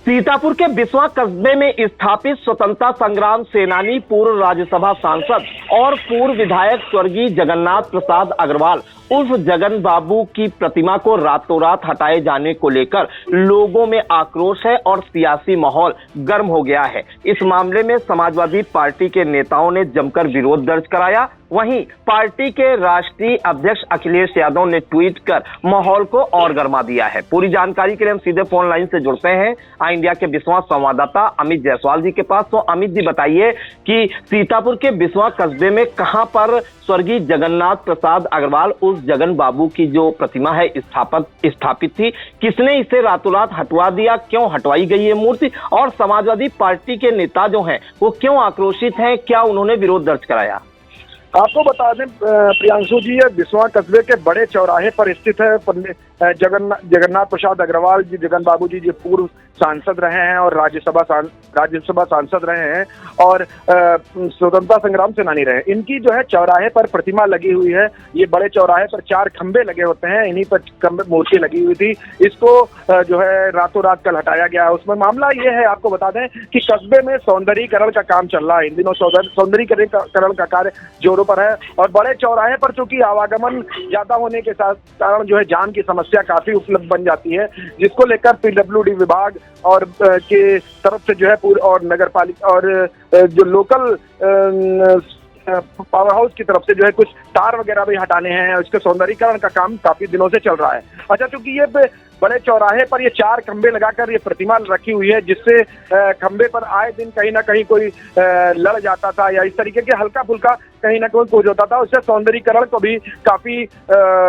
सीतापुर के बिस्वा कस्बे में स्थापित स्वतंत्रता संग्राम सेनानी, पूर्व राज्यसभा सांसद और पूर्व विधायक स्वर्गीय जगन्नाथ प्रसाद अग्रवाल उर्फ जगन बाबू की प्रतिमा को रातों रात हटाए जाने को लेकर लोगों में आक्रोश है और सियासी माहौल गर्म हो गया है। इस मामले में समाजवादी पार्टी के नेताओं ने जमकर विरोध दर्ज कराया। वहीं पार्टी के राष्ट्रीय अध्यक्ष अखिलेश यादव ने ट्वीट कर माहौल को और गर्मा दिया है। पूरी जानकारी के लिए हम सीधे फोन लाइन से जुड़ते हैं आई इंडिया के बिस्वा संवाददाता अमित जायसवाल जी के पास। तो अमित जी, बताइए कि सीतापुर के बिस्वा कस्बे में कहां पर स्वर्गीय जगन्नाथ प्रसाद अग्रवाल उस जगन बाबू की जो प्रतिमा है स्थापित थी, किसने इसे रातों रात हटवा दिया, क्यों हटवाई गई है मूर्ति, और समाजवादी पार्टी के नेता जो हैं वो क्यों आक्रोशित हैं, क्या उन्होंने विरोध दर्ज कराया? आपको बता दें प्रियांशु जी, ये बिस्वा कस्बे के बड़े चौराहे पर स्थित है। जगन्नाथ प्रसाद अग्रवाल जी, जगन बाबू जी, जो पूर्व सांसद रहे हैं और राज्यसभा सांसद रहे हैं और स्वतंत्रता संग्राम सेनानी रहे। इनकी जो है चौराहे पर प्रतिमा लगी हुई है। ये बड़े चौराहे पर 4 खंबे लगे होते हैं, इन्हीं पर खंबे मूर्ति लगी हुई थी। इसको जो है रातों रात कल हटाया गया है। उसमें मामला ये है, आपको बता दें कि कस्बे में सौंदर्यीकरण का काम चल रहा है। इन दिनों सौंदर्यीकरण का कार्य जोरों पर है और बड़े चौराहे पर चूंकि आवागमन ज्यादा होने के कारण जो है जाम की समस्या काफी उपलब्ध बन जाती है, जिसको लेकर पीडब्ल्यूडी विभाग और के तरफ से जो है पूरे और नगर पालिका और जो लोकल पावर हाउस की तरफ से जो है कुछ तार वगैरह भी हटाने हैं। उसके सौंदर्यीकरण का काम काफी दिनों से चल रहा है। अच्छा, चूंकि ये बड़े चौराहे पर ये 4 खंबे लगाकर ये प्रतिमा रखी हुई है, जिससे खंबे पर आए दिन कहीं ना कहीं कोई लड़ जाता था या इस तरीके के हल्का फुल्का कहीं ना कहीं कुछ होता था। उससे सौंदर्यीकरण को भी काफी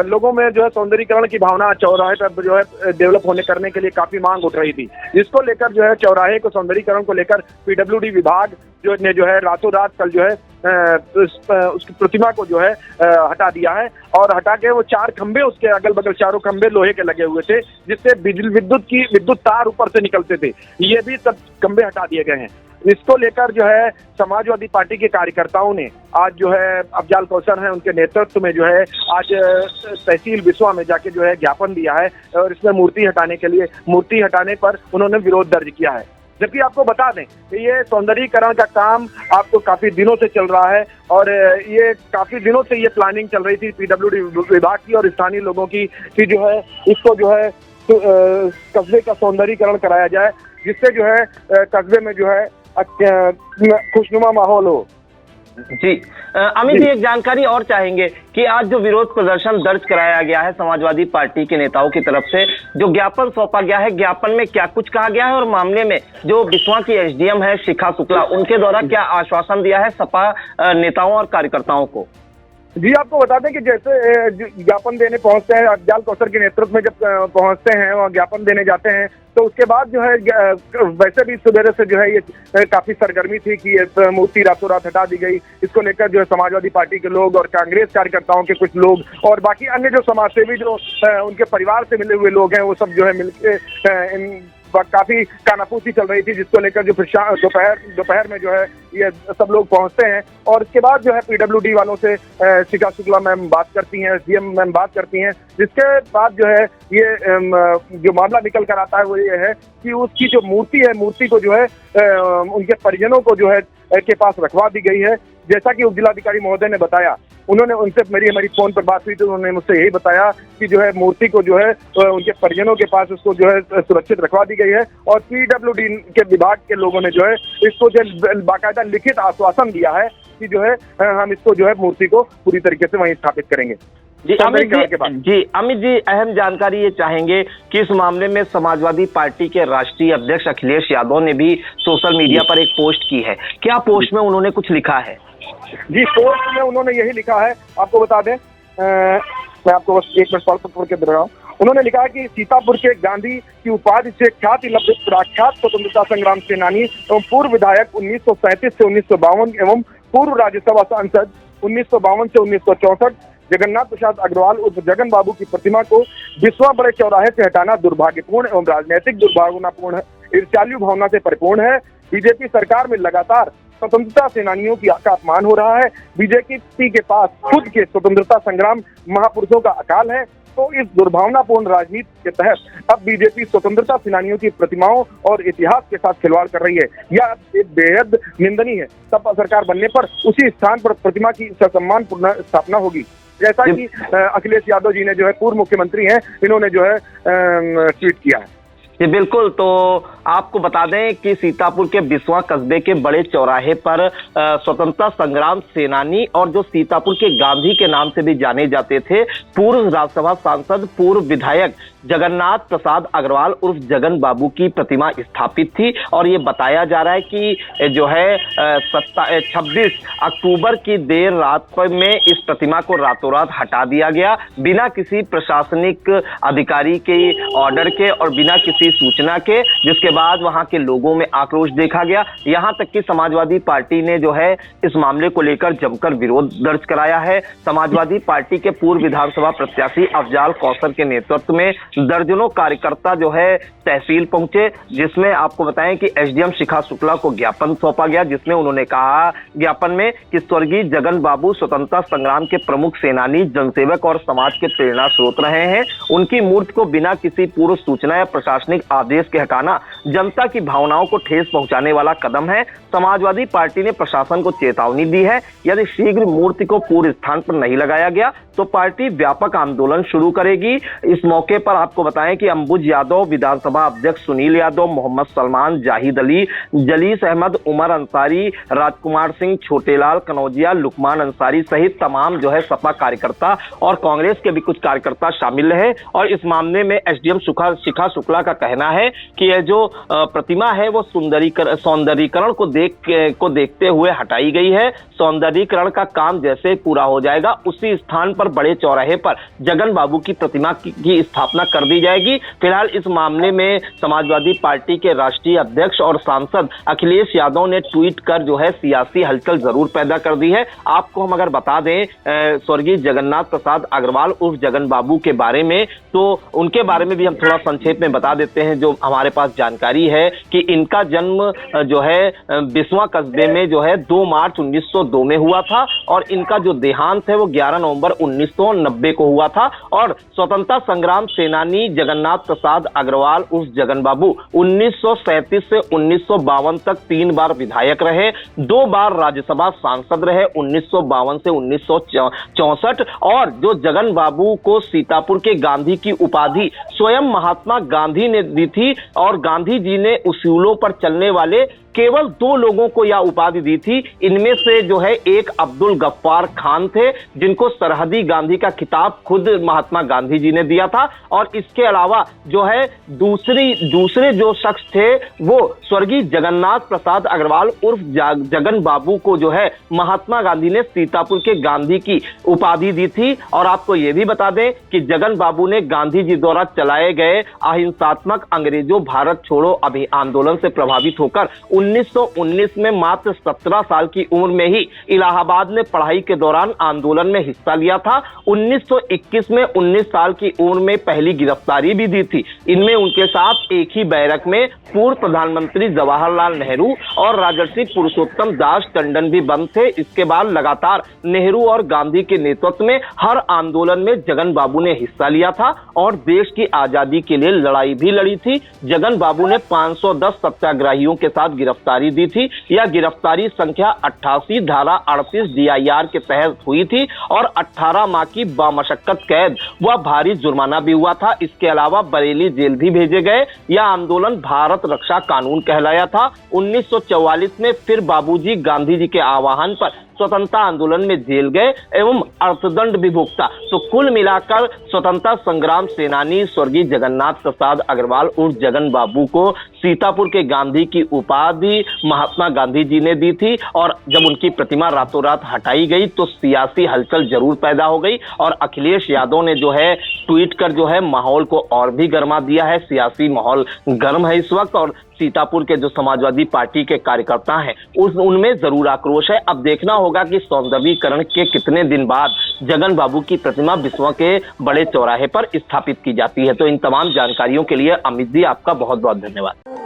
लोगों में जो है सौंदर्यीकरण की भावना चौराहे पर जो है डेवलप होने करने के लिए काफी मांग उठ रही थी, जिसको लेकर जो है चौराहे को सौंदर्यीकरण को लेकर पीडब्ल्यूडी विभाग जो है रातों रात कल जो है उसकी प्रतिमा को जो है हटा दिया है और हटा के वो 4 खंबे, उसके अगल बगल चारों खंबे लोहे के लगे हुए थे, जिससे विद्युत तार ऊपर से निकलते थे, ये भी सब खंबे हटा दिए गए हैं। इसको लेकर जो है समाजवादी पार्टी के कार्यकर्ताओं ने आज जो है अफजाल कौसर हैं, उनके नेतृत्व में जो है आज तहसील बिस्वा में जाके जो है ज्ञापन दिया है और इसमें मूर्ति हटाने पर उन्होंने विरोध दर्ज किया है। जबकि आपको बता दें कि ये सौंदर्यीकरण का काम आपको काफी दिनों से चल रहा है और ये काफी दिनों से ये प्लानिंग चल रही थी पीडब्ल्यूडी विभाग की और स्थानीय लोगों की कि जो है इसको जो है कस्बे का सौंदर्यीकरण कराया जाए, जिससे जो है कस्बे में जो है खुशनुमा माहौल हो। जी अमित जी, एक जानकारी और चाहेंगे कि आज जो विरोध प्रदर्शन दर्ज कराया गया है समाजवादी पार्टी के नेताओं की तरफ से, जो ज्ञापन सौंपा गया है, ज्ञापन में क्या कुछ कहा गया है और मामले में जो बिस्वा की एसडीएम है शिखा शुक्ला, उनके द्वारा क्या आश्वासन दिया है सपा नेताओं और कार्यकर्ताओं को? जी, आपको बता दें कि जैसे ज्ञापन देने पहुंचते हैं, अफजाल कौसर के नेतृत्व में जब पहुंचते हैं और ज्ञापन देने जाते हैं, तो उसके बाद जो है वैसे भी सवेरे से जो है ये काफी सरगर्मी थी कि ये मूर्ति रातों रात हटा दी गई। इसको लेकर जो है समाजवादी पार्टी के लोग और कांग्रेस कार्यकर्ताओं के कुछ लोग और बाकी अन्य जो समाजसेवी जो उनके परिवार से मिले हुए लोग हैं, वो सब जो है मिलकर काफी कानाफूसी चल रही थी, जिसको लेकर जो दोपहर में जो है ये सब लोग पहुंचते हैं और इसके बाद जो है पीडब्ल्यूडी वालों से शिखा शुक्ला मैम बात करती हैं, एसडीएम मैम बात करती हैं, जिसके बाद जो है ये जो मामला निकल कर आता है वो ये है कि उसकी जो मूर्ति है, मूर्ति को जो है उनके परिजनों को जो है के पास रखवा दी गई है। जैसा कि उप जिलाधिकारी महोदय ने बताया, उन्होंने उनसे हमारी फोन पर बात हुई तो उन्होंने मुझसे यही बताया कि जो है मूर्ति को जो है उनके परिजनों के पास उसको जो है सुरक्षित रखवा दी गई है और पीडब्ल्यूडी के विभाग के लोगों ने जो है इसको जो बाकायदा लिखित आश्वासन दिया है कि जो है हम इसको जो है मूर्ति को पूरी तरीके से वहीं स्थापित करेंगे। जी अमित जी, अहम जानकारी ये चाहेंगे कि इस मामले में समाजवादी पार्टी के राष्ट्रीय अध्यक्ष अखिलेश यादव ने भी सोशल मीडिया पर एक पोस्ट की है। क्या पोस्ट में उन्होंने कुछ लिखा है? जी, पोस्ट में उन्होंने यही लिखा है, आपको बता दें, मैं आपको बस एक मिनट पढ़ के दे रहा हूँ। उन्होंने लिखा है कि सीतापुर के गांधी की उपाधि से ख्याति लब्ध प्रख्यात स्वतंत्रता संग्राम सेनानी एवं पूर्व विधायक 1937 से 1952 एवं पूर्व राज्यसभा सांसद 1952 से 1964 जगन्नाथ प्रसाद अग्रवाल उर्फ जगन बाबू की प्रतिमा को बिस्वा बड़े चौराहे से हटाना दुर्भाग्यपूर्ण एवं राजनीतिक दुर्भावनापूर्ण है, ईर्ष्यालु भावना से परिपूर्ण है। बीजेपी सरकार में लगातार स्वतंत्रता सेनानियों का अपमान हो रहा है। बीजेपी के पास खुद के स्वतंत्रता संग्राम महापुरुषों का अकाल है। तो इस दुर्भावनापूर्ण राजनीति के तहत अब बीजेपी स्वतंत्रता सेनानियों की प्रतिमाओं और इतिहास के साथ खिलवाड़ कर रही है। यह एक बेहद निंदनीय है। सपा सरकार बनने पर उसी स्थान पर प्रतिमा की ससम्मान पूर्ण स्थापना होगी। जैसा कि अखिलेश यादव जी ने जो है, पूर्व मुख्यमंत्री हैं, इन्होंने जो है ट्वीट किया है। जी बिल्कुल। तो आपको बता दें कि सीतापुर के बिस्वा कस्बे के बड़े चौराहे पर स्वतंत्रता संग्राम सेनानी और जो सीतापुर के गांधी के नाम से भी जाने जाते थे, पूर्व राज्यसभा सांसद, पूर्व विधायक जगन्नाथ प्रसाद अग्रवाल उर्फ जगन बाबू की प्रतिमा स्थापित थी। और ये बताया जा रहा है कि जो है 26 अक्टूबर की देर रात में इस प्रतिमा को रातों रात हटा दिया गया, बिना किसी प्रशासनिक अधिकारी के ऑर्डर के और बिना किसी सूचना के, जिसके बाद वहां के लोगों में आक्रोश देखा गया। यहां तक कि समाजवादी पार्टी ने जो है इस मामले को लेकर जमकर विरोध दर्ज कराया है। समाजवादी पार्टी के पूर्व विधानसभा प्रत्याशी अफजाल कौसर के नेतृत्व में दर्जनों कार्यकर्ता जो है तहसील पहुंचे, जिसमें आपको बताएं कि एसडीएम शिखा शुक्ला को ज्ञापन सौंपा गया, जिसमें उन्होंने कहा ज्ञापन में कि स्वर्गीय जगन बाबू स्वतंत्रता संग्राम के प्रमुख सेनानी, जनसेवक और समाज के प्रेरणा स्रोत रहे हैं। उनकी मूर्ति को बिना किसी पूर्व सूचना या प्रशासनिक आदेश के हटाना जनता की भावनाओं को ठेस पहुंचाने वाला कदम है। समाजवादी पार्टी ने प्रशासन को चेतावनी दी है, यदि शीघ्र मूर्ति को पूर्व स्थान पर नहीं लगाया गया तो पार्टी व्यापक आंदोलन शुरू करेगी। इस मौके पर आपको बताएं कि अंबुज यादव, विधानसभा अध्यक्ष सुनील यादव, मोहम्मद सलमान, जाहिद अली, जलीस अहमद, उमर अंसारी, राजकुमार सिंह, छोटेलाल कनौजिया, लुकमान अंसारी सहित तमाम जो है सपा कार्यकर्ता और कांग्रेस के भी कुछ कार्यकर्ता शामिल रहे। और इस मामले में एसडीएम शिखा शुक्ला का कहना है कि यह जो प्रतिमा है वो सौंदर्यीकरण को देखते हुए हटाई गई है। सौंदर्यीकरण का काम जैसे पूरा हो जाएगा उसी स्थान पर बड़े चौराहे पर जगन बाबू की प्रतिमा की स्थापना कर दी जाएगी। फिलहाल इस मामले में समाजवादी पार्टी के राष्ट्रीय अध्यक्ष और सांसद अखिलेश यादव ने ट्वीट कर जो है सियासी हलचल जरूर पैदा कर दी है। आपको हम अगर बता दें स्वर्गीय जगन्नाथ प्रसाद अग्रवाल उर्फ जगन बाबू के बारे में, तो उनके बारे में भी हम थोड़ा संक्षेप में बता देते हैं। जो हमारे पास जानकारी है कि इनका जन्म जो है बिस्वा कस्बे में जो है 2 मार्च 1902 में हुआ था और इनका जो देहांत है वो 11 नवंबर 1990 को हुआ था। और स्वतंत्रता संग्राम सेनानी जगन्नाथ प्रसाद अग्रवाल उर्फ जगन बाबू 1937 से 1952 तक 3 बार विधायक रहे, 2 बार राज्यसभा सांसद रहे 1952 से 1964। और जो जगन बाबू को सीतापुर के गांधी की उपाधि स्वयं महात्मा गांधी ने दी थी और गांधी जी ने उसूलों पर चलने वाले केवल 2 लोगों को यह उपाधि दी थी। इनमें से जो है एक अब्दुल गफ्फार खान थे, जिनको सरहदी गांधी का खिताब खुद महात्मा गांधी जी ने दिया था। और इसके अलावा जो है दूसरे जो शख्स थे वो स्वर्गीय जगन्नाथ प्रसाद अग्रवाल उर्फ जगन बाबू को जो है महात्मा गांधी ने सीतापुर के गांधी की उपाधि दी थी। और आपको यह भी बता दें कि जगन बाबू ने गांधी जी द्वारा चलाए गए अहिंसात्मक अंग्रेजों भारत छोड़ो आंदोलन से प्रभावित होकर 1919 में मात्र 17 साल की उम्र में ही इलाहाबाद में पढ़ाई के दौरान आंदोलन में हिस्सा लिया था। 1921 में 19 साल की उम्र में पहली गिरफ्तारी भी दी थी। इनमें उनके साथ एक ही बैरक में पूर्व प्रधानमंत्री जवाहरलाल नेहरू और राजर्षि पुरुषोत्तम दास टंडन भी बंद थे। इसके बाद लगातार नेहरू और गांधी के नेतृत्व में हर आंदोलन में जगन बाबू ने हिस्सा लिया था और देश की आजादी के लिए लड़ाई भी लड़ी थी। जगन बाबू ने 510 सत्याग्रहियों के साथ गिरफ्तारी दी थी। यह गिरफ्तारी संख्या 88 धारा 38 DIR के तहत हुई थी और 18 माह की बामशक्कत कैद व भारी जुर्माना भी हुआ था। इसके अलावा बरेली जेल भी भेजे गए। यह आंदोलन भारत रक्षा कानून कहलाया था। 1944 में फिर बाबूजी गांधी जी के आह्वान पर स्वतंत्रता आंदोलन में जेल गए एवं अर्थदंड भी भुगता। तो कुल मिलाकर स्वतंत्रता संग्राम सेनानी स्वर्गीय जगन्नाथ प्रसाद अग्रवाल उर्फ जगन बाबू को सीतापुर के गांधी की उपाधि महात्मा गांधी जी ने दी थी। और जब उनकी प्रतिमा रातों रात हटाई गई तो सियासी हलचल जरूर पैदा हो गई और अखिलेश यादव ने जो है ट्वीट कर जो है माहौल को और भी गर्मा दिया है। सियासी माहौल गर्म है इस वक्त और सीतापुर के जो समाजवादी पार्टी के कार्यकर्ता हैं उनमें जरूर आक्रोश है। अब देखना होगा कि सौंदर्यीकरण के कितने दिन बाद जगन बाबू की प्रतिमा बिस्वा के बड़े चौराहे पर स्थापित की जाती है। तो इन तमाम जानकारियों के लिए अमित जी आपका बहुत बहुत धन्यवाद।